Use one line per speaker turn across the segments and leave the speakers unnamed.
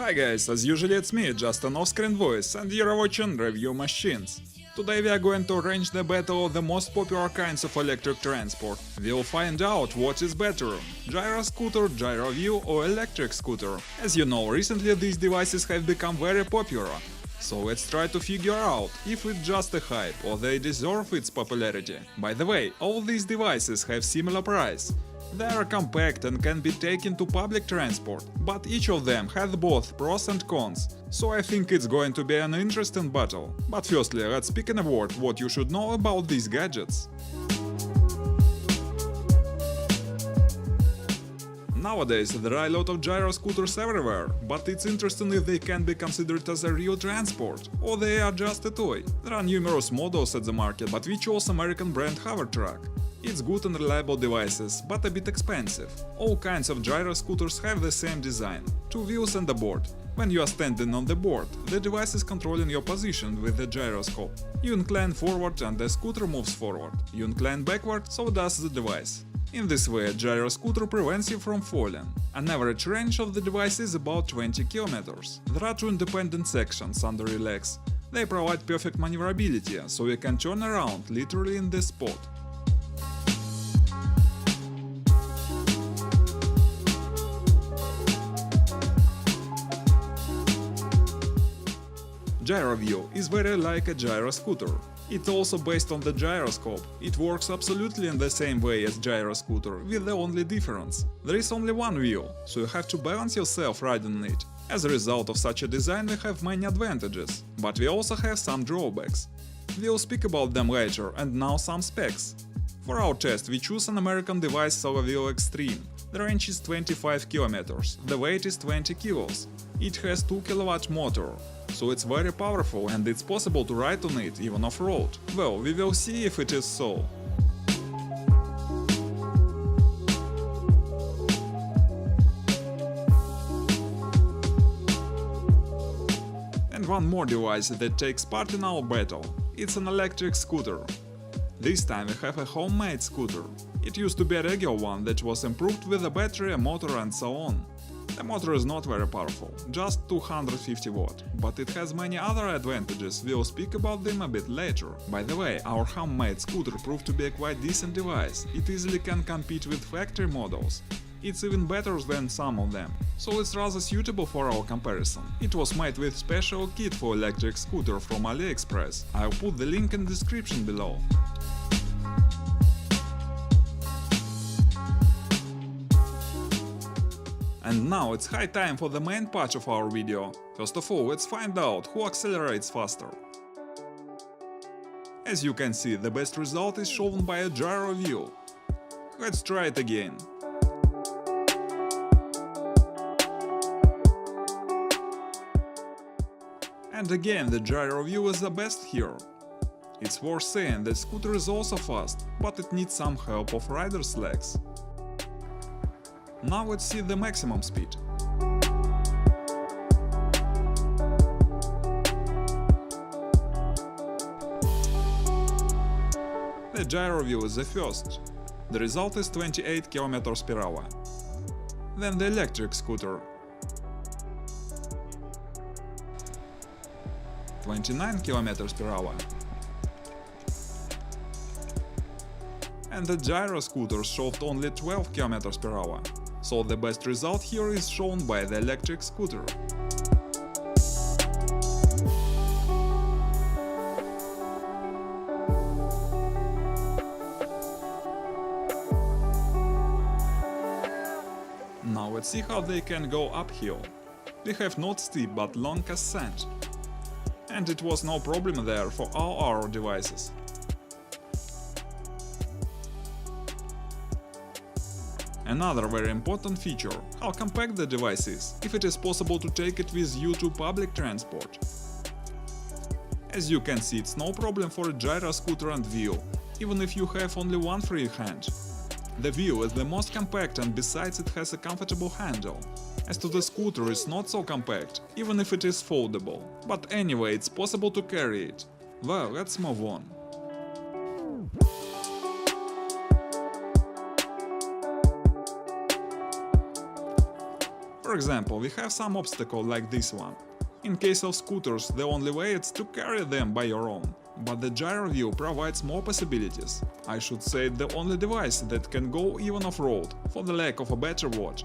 Hi guys, as usually it's me, just an off-screen voice, and you're watching Review Machines. Today we are going to arrange the battle of the most popular kinds of electric transport. We'll find out what is better, gyro scooter, gyro view or electric scooter. As you know, recently these devices have become very popular. So let's try to figure out if it's just a hype or they deserve its popularity. By the way, all these devices have similar price. They are compact and can be taken to public transport, but each of them has both pros and cons, so I think it's going to be an interesting battle. But firstly, let's speak in a word what you should know about these gadgets. Nowadays there are a lot of gyro scooters everywhere, but it's interesting if they can be considered as a real transport, or they are just a toy. There are numerous models at the market, but we chose American brand Hovertruck. It's good and reliable devices, but a bit expensive. All kinds of gyro scooters have the same design, two wheels and a board. When you are standing on the board, the device is controlling your position with the gyroscope. You incline forward and the scooter moves forward. You incline backward, so does the device. In this way, a gyro scooter prevents you from falling. An average range of the device is about 20 km. There are two independent sections under your legs. They provide perfect maneuverability, so you can turn around literally in this spot. Gyro view is very like a gyro scooter. It's also based on the gyroscope. It works absolutely in the same way as gyro scooter, with the only difference. There is only one wheel, so you have to balance yourself riding it. As a result of such a design we have many advantages, but we also have some drawbacks. We'll speak about them later, and now some specs. For our test we choose an American device SolarView Extreme. The range is 25 km, the weight is 20 kg. It has 2 kW motor, so it's very powerful and it's possible to ride on it even off-road. Well, we will see if it is so. And one more device that takes part in our battle. It's an electric scooter. This time we have a homemade scooter. It used to be a regular one that was improved with a battery, a motor and so on. The motor is not very powerful, just 250 watt, but it has many other advantages, we'll speak about them a bit later. By the way, our homemade scooter proved to be a quite decent device, it easily can compete with factory models. It's even better than some of them, so it's rather suitable for our comparison. It was made with special kit for electric scooter from AliExpress, I'll put the link in the description below. And now it's high time for the main part of our video. First of all, let's find out who accelerates faster. As you can see, the best result is shown by a gyro view. Let's try it again. And again, the gyro view is the best here. It's worth saying that scooter is also fast, but it needs some help of rider's legs. Now let's see the maximum speed. The gyro view is the first. The result is 28 km per hour. Then the electric scooter. 29 km per hour. And the gyro scooter showed only 12 km per hour. So the best result here is shown by the electric scooter. Now let's see how they can go uphill. We have not steep but long ascent. And it was no problem there for all our devices. Another very important feature, how compact the device is, if it is possible to take it with you to public transport. As you can see, it's no problem for a gyro scooter and wheel, even if you have only one free hand. The wheel is the most compact and besides it has a comfortable handle. As to the scooter, it's not so compact, even if it is foldable, but anyway, it's possible to carry it. Well, let's move on. For example, we have some obstacle like this one. In case of scooters, the only way is to carry them by your own, but the gyro wheel provides more possibilities. I should say the only device that can go even off-road, for the lack of a better word.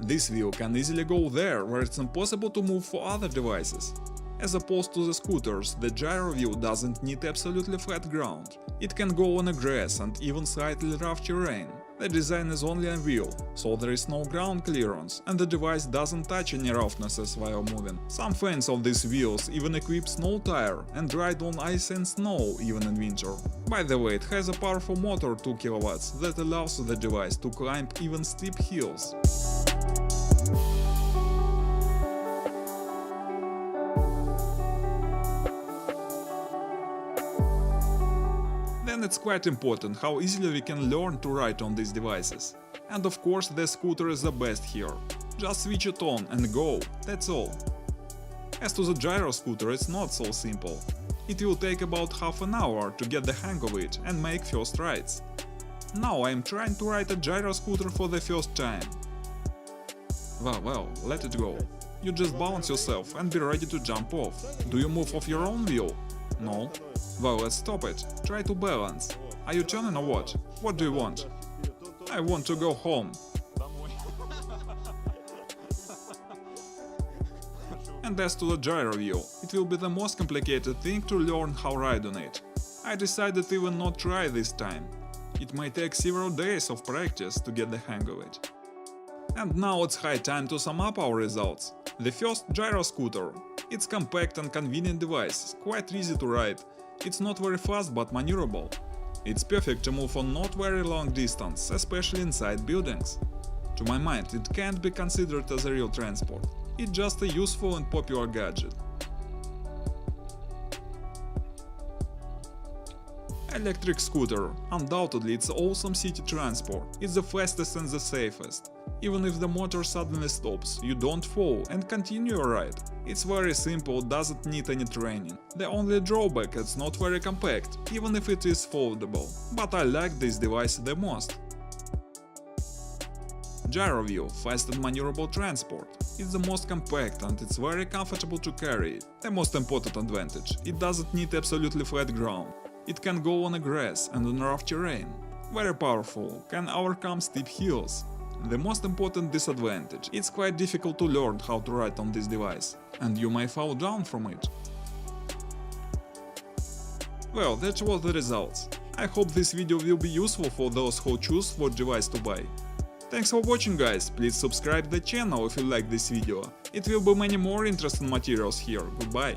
This wheel can easily go there where it's impossible to move for other devices. As opposed to the scooters, the gyro wheel doesn't need absolutely flat ground. It can go on a grass and even slightly rough terrain. The design is only a wheel, so there is no ground clearance and the device doesn't touch any roughnesses while moving. Some fans of these wheels even equip snow tire and ride on ice and snow even in winter. By the way, it has a powerful motor 2 kW that allows the device to climb even steep hills. Then it's quite important how easily we can learn to ride on these devices. And of course the scooter is the best here. Just switch it on and go, that's all. As to the gyro scooter, it's not so simple. It will take about half an hour to get the hang of it and make first rides. Now I am trying to ride a gyro scooter for the first time. Well, let it go. You just balance yourself and be ready to jump off. Do you move off your own wheel? No? Well, let's stop it. Try to balance. Are you turning or what? What do you want? I want to go home. And as to the gyro wheel, it will be the most complicated thing to learn how ride on it. I decided even not try this time. It may take several days of practice to get the hang of it. And now it's high time to sum up our results. The first, gyro scooter. It's compact and convenient device, quite easy to ride. It's not very fast but maneuverable. It's perfect to move on not very long distance, especially inside buildings. To my mind, it can't be considered as a real transport. It's just a useful and popular gadget. Electric scooter. Undoubtedly, it's awesome city transport. It's the fastest and the safest. Even if the motor suddenly stops, you don't fall and continue your ride. It's very simple, doesn't need any training. The only drawback, it's not very compact, even if it is foldable. But I like this device the most. Gyro wheel, fast and maneuverable transport. It's the most compact and it's very comfortable to carry. The most important advantage, it doesn't need absolutely flat ground. It can go on a grass and on rough terrain. Very powerful, can overcome steep hills. The most important disadvantage, it's quite difficult to learn how to ride on this device, and you may fall down from it. Well, that was the results. I hope this video will be useful for those who choose what device to buy. Thanks for watching, guys, please subscribe the channel if you like this video. It will be many more interesting materials here, goodbye.